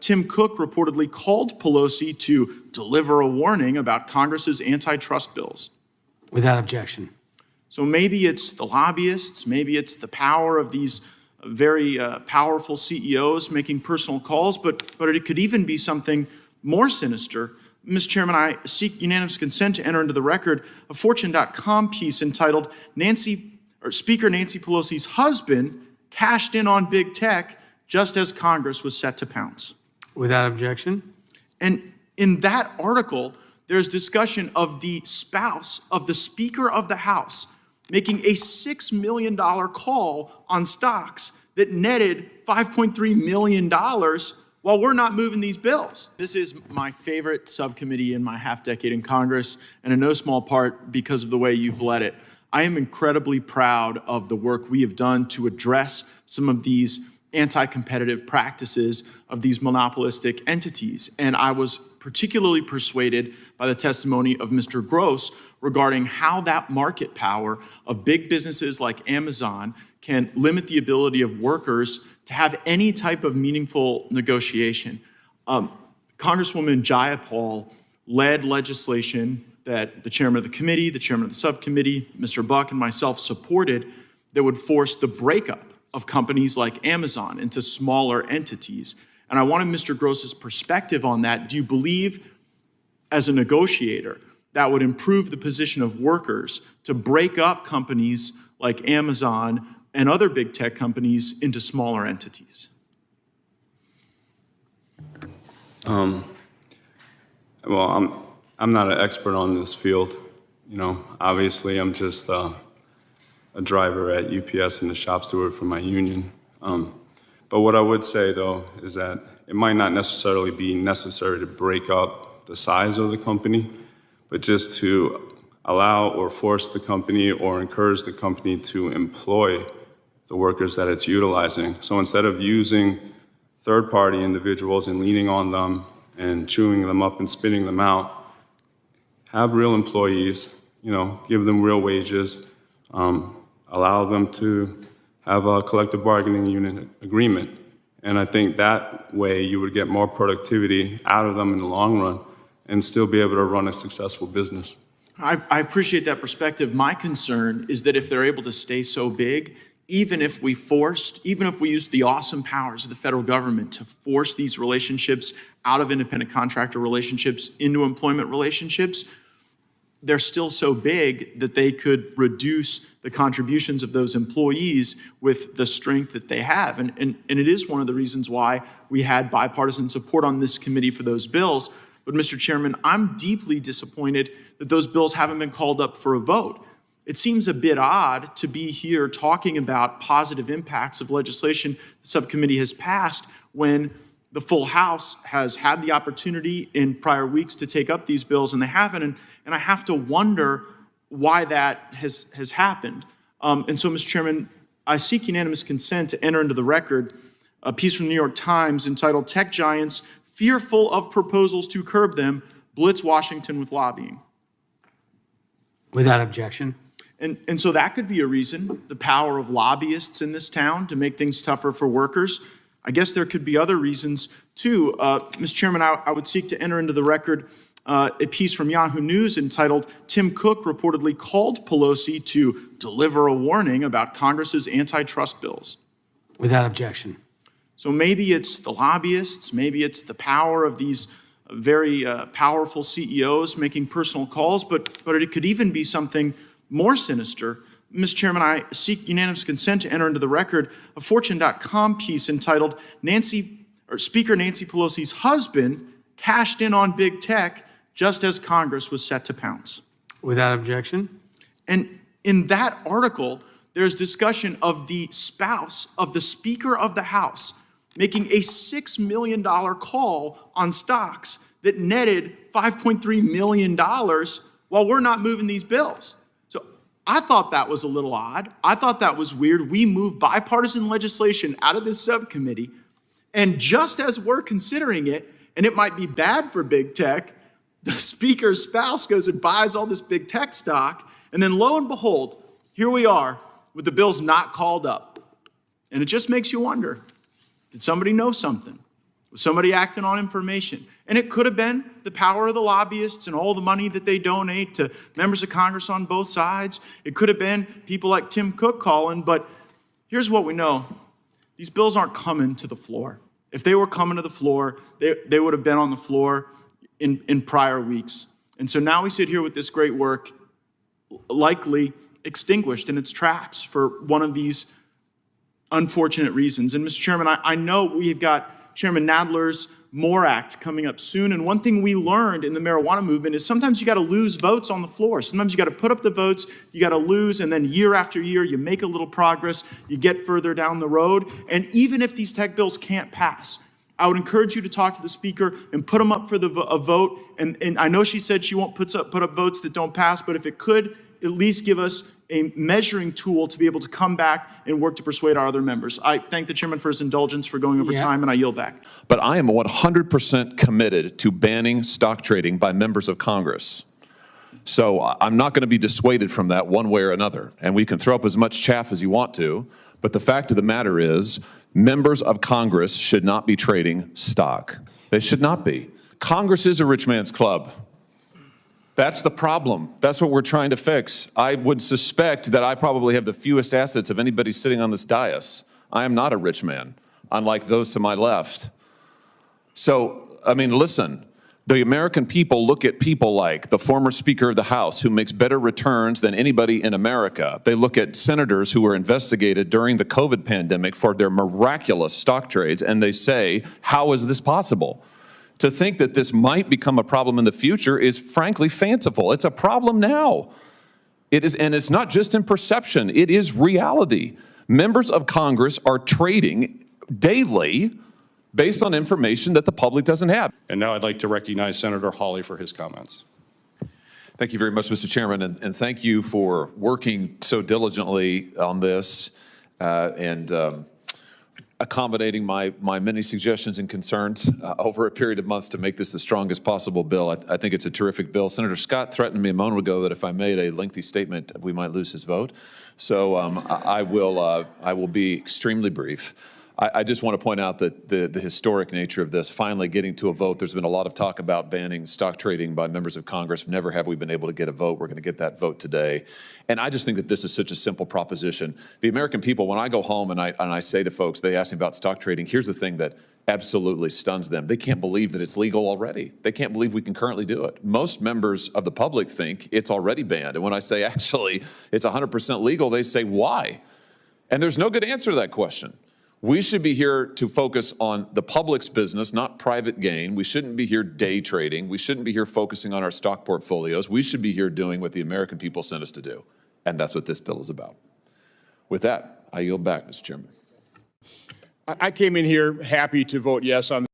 Tim Cook reportedly called Pelosi to deliver a warning about Congress's antitrust bills. Without objection. So maybe it's the lobbyists, maybe it's the power of these very powerful CEOs making personal calls, but it could even be something more sinister. Mr. Chairman, I seek unanimous consent to enter into the record a Fortune.com piece entitled Speaker Nancy Pelosi's husband cashed in on big tech just as Congress was set to pounce. Without objection. And in that article, there's discussion of the spouse of the Speaker of the House making a $6 million call on stocks that netted $5.3 million while we're not moving these bills. This is my favorite subcommittee in my half-decade in Congress, and in no small part because of the way you've led it. I am incredibly proud of the work we have done to address some of these anti-competitive practices of these monopolistic entities. And I was particularly persuaded by the testimony of Mr. Gross regarding how that market power of big businesses like Amazon can limit the ability of workers to have any type of meaningful negotiation. Congresswoman Jayapal led legislation that the chairman of the committee, the chairman of the subcommittee, Mr. Buck, and myself supported that would force the breakup of companies like Amazon into smaller entities. And I wanted Mr. Gross's perspective on that. Do you believe, as a negotiator, that would improve the position of workers to break up companies like Amazon and other big tech companies into smaller entities? Well, I'm not an expert on this field. You know, obviously I'm just a driver at UPS and a shop steward for my union. But what I would say though is that it might not necessarily be necessary to break up the size of the company, but just to allow or force the company or encourage the company to employ the workers that it's utilizing. So instead of using third-party individuals and leaning on them and chewing them up and spitting them out, have real employees, you know, give them real wages, allow them to have a collective bargaining unit agreement. And I think that way you would get more productivity out of them in the long run and still be able to run a successful business. I appreciate that perspective. My concern is that if they're able to stay so big, even if we used the awesome powers of the federal government to force these relationships out of independent contractor relationships into employment relationships, they're still so big that they could reduce the contributions of those employees with the strength that they have. And it is one of the reasons why we had bipartisan support on this committee for those bills. But Mr. Chairman, I'm deeply disappointed that those bills haven't been called up for a vote. It seems a bit odd to be here talking about positive impacts of legislation the subcommittee has passed when the full House has had the opportunity in prior weeks to take up these bills and they haven't. And I have to wonder why that has happened. And so, Mr. Chairman, I seek unanimous consent to enter into the record a piece from the New York Times entitled "Tech Giants Fearful of Proposals to Curb Them, Blitz Washington with Lobbying." Without objection. And so that could be a reason, the power of lobbyists in this town to make things tougher for workers. I guess there could be other reasons too. Mr. Chairman, I would seek to enter into the record a piece from Yahoo News entitled "Tim Cook reportedly called Pelosi to deliver a warning about Congress's antitrust bills." Without objection. So maybe it's the lobbyists, maybe it's the power of these very powerful CEOs making personal calls, but it could even be something more sinister. Mr. Chairman, I seek unanimous consent to enter into the record a Fortune.com piece entitled "Speaker Nancy Pelosi's husband cashed in on big tech just as Congress was set to pounce." Without objection. And in that article, there's discussion of the spouse of the Speaker of the House making a $6 million call on stocks that netted $5.3 million while we're not moving these bills. So I thought that was a little odd. I thought that was weird. We moved bipartisan legislation out of this subcommittee, and just as we're considering it, and it might be bad for big tech, the speaker's spouse goes and buys all this big tech stock, and then lo and behold, here we are with the bills not called up. And it just makes you wonder, did somebody know something? Was somebody acting on information? And it could have been the power of the lobbyists and all the money that they donate to members of Congress on both sides. It could have been people like Tim Cook calling, but here's what we know. These bills aren't coming to the floor. If they were coming to the floor, they would have been on the floor in prior weeks. And so now we sit here with this great work likely extinguished in its tracks for one of these unfortunate reasons. And Mr. Chairman, I know we've got Chairman Nadler's MORE Act coming up soon. And one thing we learned in the marijuana movement is sometimes you got to lose votes on the floor. Sometimes you got to put up the votes, you got to lose, and then year after year, you make a little progress, you get further down the road. And even if these tech bills can't pass, I would encourage you to talk to the speaker and put them up for a vote. And I know she said she won't put up votes that don't pass, but if it could at least give us a measuring tool to be able to come back and work to persuade our other members. I thank the chairman for his indulgence for going over time, and I yield back. But I am 100% committed to banning stock trading by members of Congress. So I'm not going to be dissuaded from that one way or another. And we can throw up as much chaff as you want to, but the fact of the matter is, members of Congress should not be trading stock. They should not be. Congress is a rich man's club. That's the problem. That's what we're trying to fix. I would suspect that I probably have the fewest assets of anybody sitting on this dais. I am not a rich man, unlike those to my left. So, I mean, listen, the American people look at people like the former Speaker of the House, who makes better returns than anybody in America. They look at senators who were investigated during the COVID pandemic for their miraculous stock trades, and they say, how is this possible? To think that this might become a problem in the future is frankly fanciful. It's a problem now. It is, and it's not just in perception, it is reality. Members of Congress are trading daily based on information that the public doesn't have. And now I'd like to recognize Senator Hawley for his comments. Thank you very much, Mr. Chairman, and thank you for working so diligently on this and accommodating my many suggestions and concerns over a period of months to make this the strongest possible bill. I think it's a terrific bill. Senator Scott threatened me a moment ago that if I made a lengthy statement, we might lose his vote. So I will be extremely brief. I just want to point out that the historic nature of this finally getting to a vote. There's been a lot of talk about banning stock trading by members of Congress. Never have we been able to get a vote. We're going to get that vote today. And I just think that this is such a simple proposition. The American people, when I go home and I say to folks, they ask me about stock trading, here's the thing that absolutely stuns them. They can't believe that it's legal already. They can't believe we can currently do it. Most members of the public think it's already banned. And when I say actually it's 100% legal, they say why? And there's no good answer to that question. We should be here to focus on the public's business, not private gain. We shouldn't be here day trading. We shouldn't be here focusing on our stock portfolios. We should be here doing what the American people sent us to do. And that's what this bill is about. With that, I yield back, Mr. Chairman. I came in here happy to vote yes on